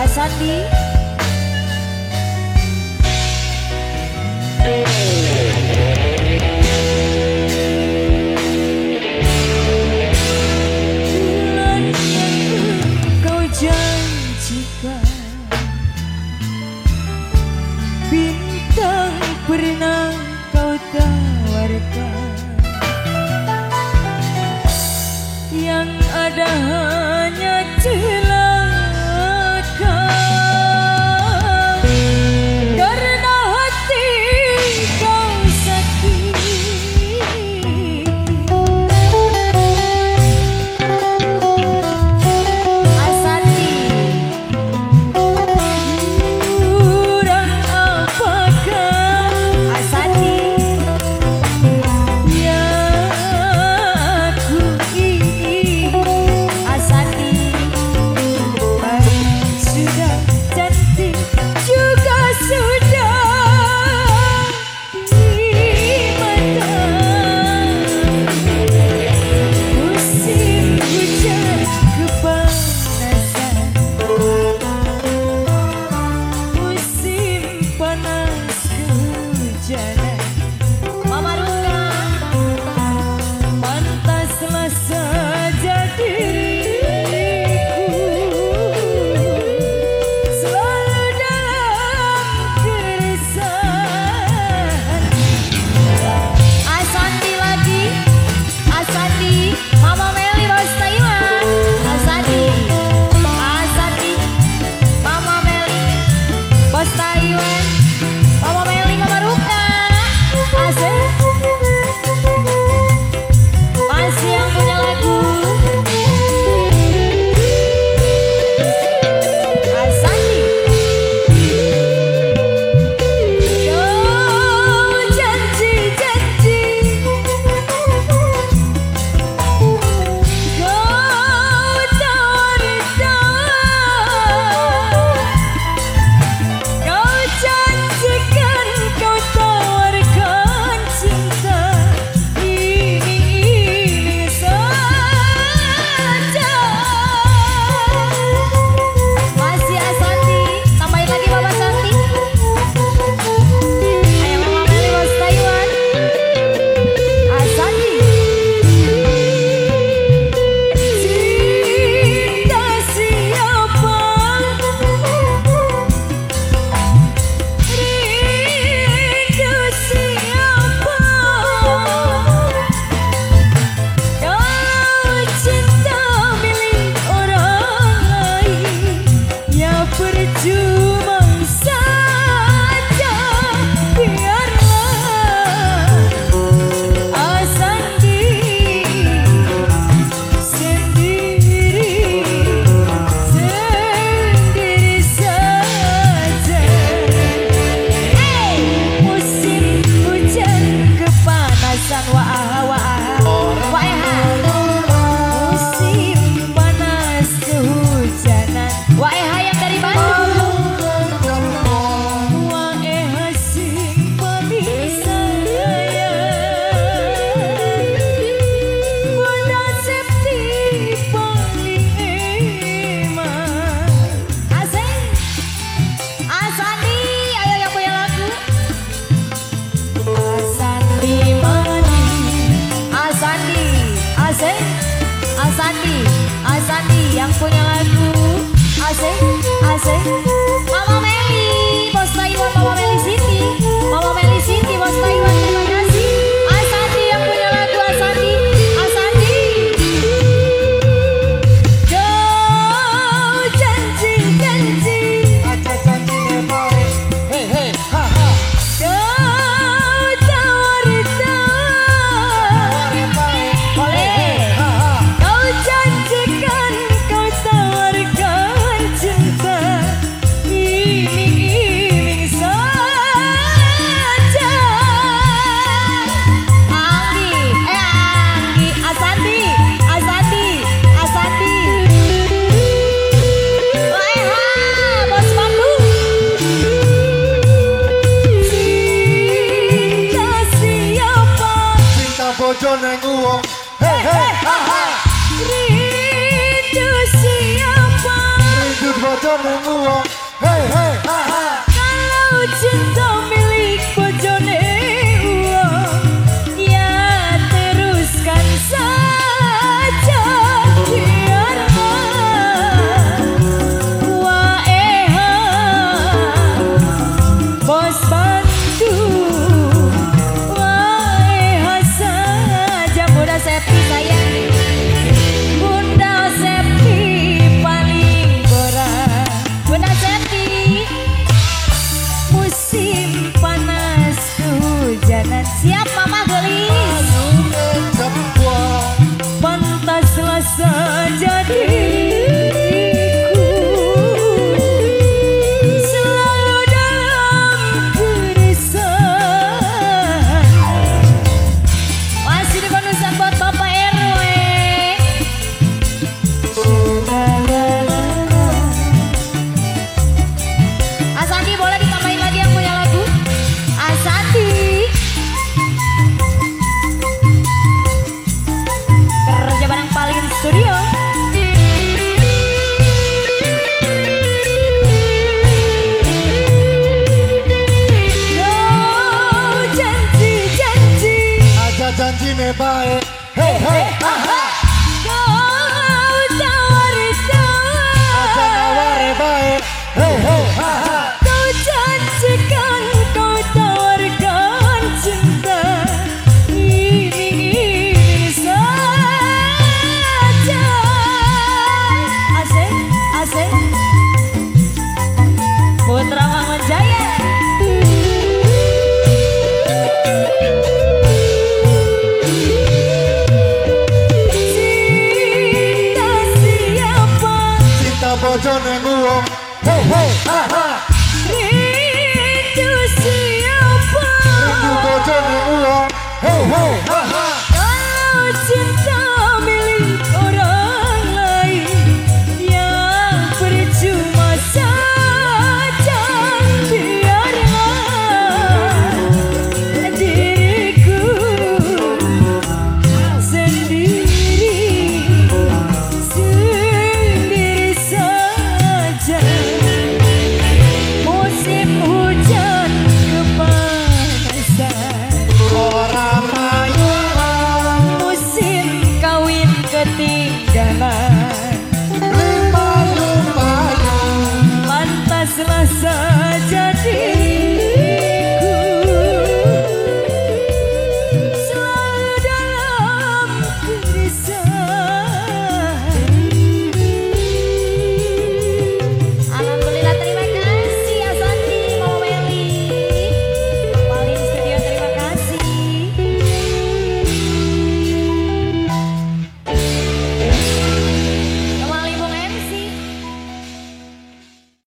Sandi. Bulan yang kau janjikan, bintang pernah kau tawarkan, yang ada hanya celaka. Karena hati kau sakit, Asadi kurang apakah Asadi yang aku ini. Asadi sudah cantik juga sudah di mata. Musim hujan kepanasan, musim panas kehujanan. Mama Ruka, pantaslah saja diriku selalu dalam keresahan. Asandi lagi, Asandi, Mama Meli Bos Taiwan. Asandi, Asandi, Mama Meli Bos Taiwan. Mama Meli, Mama Ruka. Asik. Masih yang punya lagu. Asandi. Kau janji-janji, kau tawar-tawar, kau janjikan kau tawarkan cinta ini saja. Masih Asandi, tambahin lagi Bapak Santi. Ayo Mama Meli Bos Taiwan. Asandi. Cinta siapa, rindu siapa, kalau cinta milik orang lain ya percuma saja. Biarlah Asandi sendiri, sendiri saja. Musim hujan kepanasan, wah wah musim panas kehujanan. Wah yang dari Bandung. Wah simpani sayang, Bunda Septi paling eman. Asik. Asandi, ayo yang punya lagu. Asandi mani, Asandi, Asik, Asandi, Asandi yang punya lagu. Asik, Asik. Mama Meli Bos Taiwan, Mama Meli Siti, Mama Meli Siti Bos Taiwan. Terima kasih. Asandi yang punya lagu. Asandi, Asandi. Kau janji-janji, kau tawar-tawar, boleh. Kau janjikan kau tawarkan cinta ini saja. Anggi, Asandi, Asandi, Asandi. Wah, Bos Bandung. Cinta siapa, Cinta bojo neng uwong. Hei hei ha ha. rindu siapa, Rindu bojo neng uang. Hey hey ha ha. Kalau cinta milik bojone uang, ya teruskan saja biarlah waeha bos bantu waeha saja. Bunda Septi sayang, Bunda Septi paling berat. Bunda Septi, musim panas kehujanan siap mama gelis. Pantaslah saja diriku selalu dalam keresahan. Masih di bonusan buat Bapak RW. Asandi boleh ditambahin lagi yang punya lagu? Asandi kerja bareng paling studio. Oh, janji-janji Aja janji ne baik. Hey hey ha ha. kau tawar-tawar. Aja naware baik. Hey hey ha ha. Kau janjikan, kau tawarkan cinta ini saja. Asik, asik. Putra Mangunjaya. Cinta siapa? Cinta bojo neng uang. Hey hey ha ha.